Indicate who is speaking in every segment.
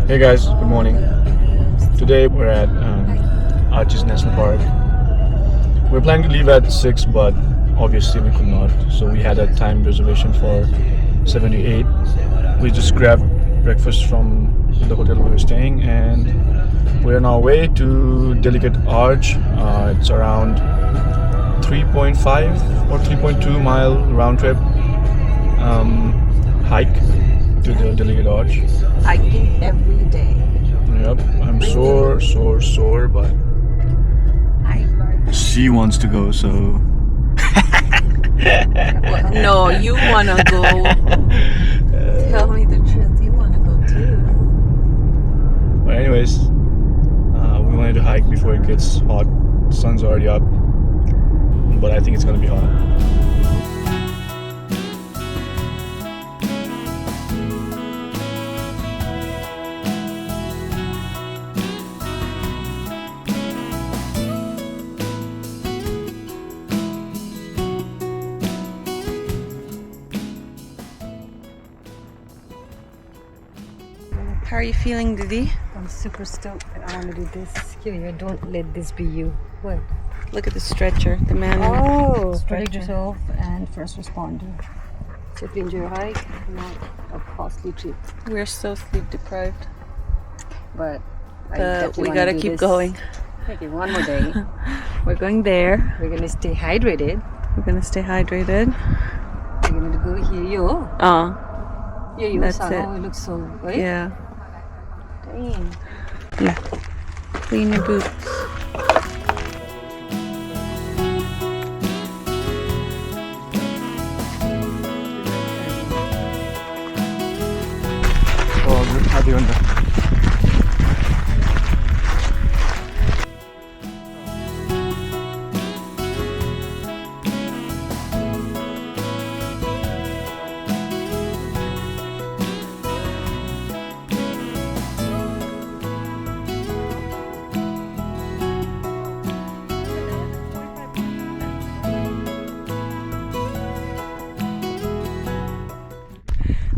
Speaker 1: Hey guys, good morning. Today we're at Arches National Park. We're planning to leave at 6, but obviously we could not. So we had a time reservation for 7 to 8. We just grabbed breakfast from the hotel we were staying, and we're on our way to Delicate Arch. It's around 3.5 or 3.2 mile round trip hike to the Delicate Arch.
Speaker 2: Hiking every day.
Speaker 1: Yep, I'm sore, but she wants to go, so.
Speaker 2: Well, no, you wanna go. Tell me the truth, you wanna go too.
Speaker 1: But anyways, we wanted to hike before it gets hot. The sun's already up, but I think it's gonna be hot.
Speaker 2: How are you feeling, Didi?
Speaker 3: I'm super stoked and I want to do this. Here, don't let this be you. What?
Speaker 2: Look at the stretcher, the man.
Speaker 3: Oh, protect yourself and first responder. So if you enjoy your hike, not a costly trip.
Speaker 2: We're so sleep deprived.
Speaker 3: But
Speaker 2: We gotta keep going.
Speaker 3: Okay, one more day.
Speaker 2: We're going there.
Speaker 3: We're gonna stay hydrated.
Speaker 2: We're gonna stay hydrated.
Speaker 3: We're gonna go here, yo. Yeah, you
Speaker 2: That's
Speaker 3: saw.
Speaker 2: it.
Speaker 3: Oh, it looks so right.
Speaker 2: Yeah.
Speaker 3: Dang.
Speaker 2: Yeah. Clean your boots.
Speaker 1: Oh, good. How do you under?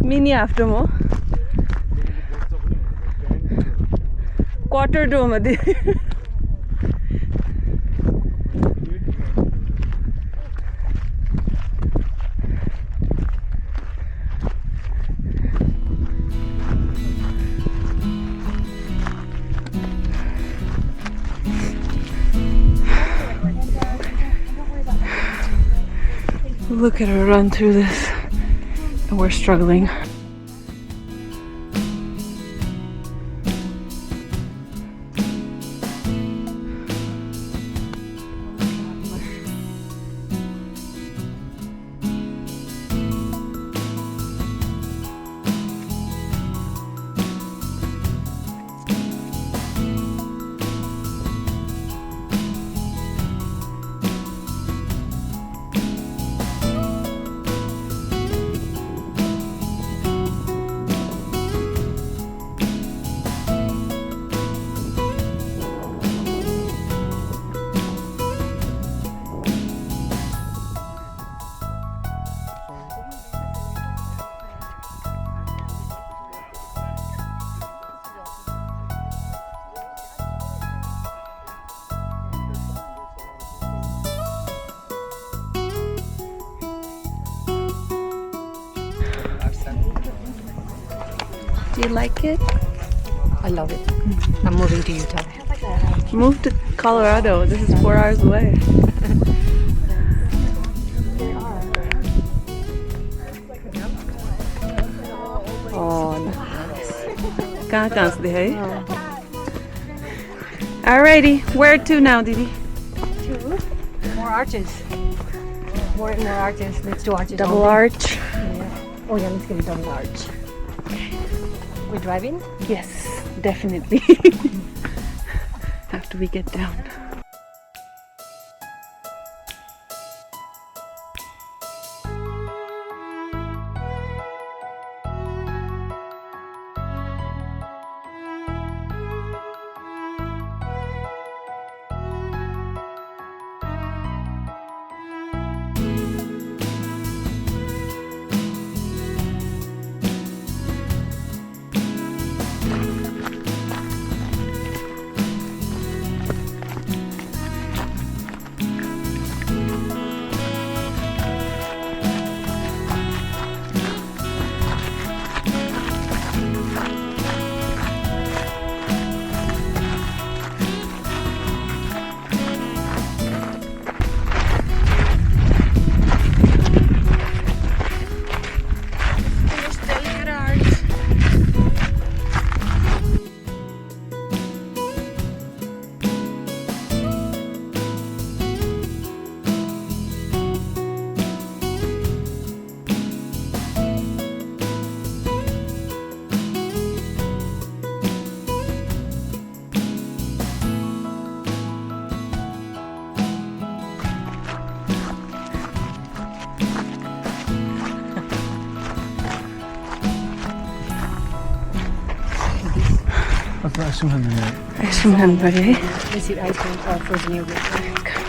Speaker 2: Mini after mo. Quarter to मध्ये. Look at her run through this. And we're struggling. Do you like it?
Speaker 3: I love it. I'm moving to Utah.
Speaker 2: Move to Colorado. This is 4 hours away.
Speaker 3: Oh, nice.
Speaker 2: कहाँ से है? Alrighty, where to now, Didi?
Speaker 3: More arches. More and more arches. Let's do arches.
Speaker 2: Double arch.
Speaker 3: Yeah. Oh yeah, let's get a double arch. We're driving?
Speaker 2: Yes, definitely. After we get down.
Speaker 1: 아이스크림 샀네.
Speaker 3: 아이스크림 한 마리. Let's eat ice cream or frozen yogurt.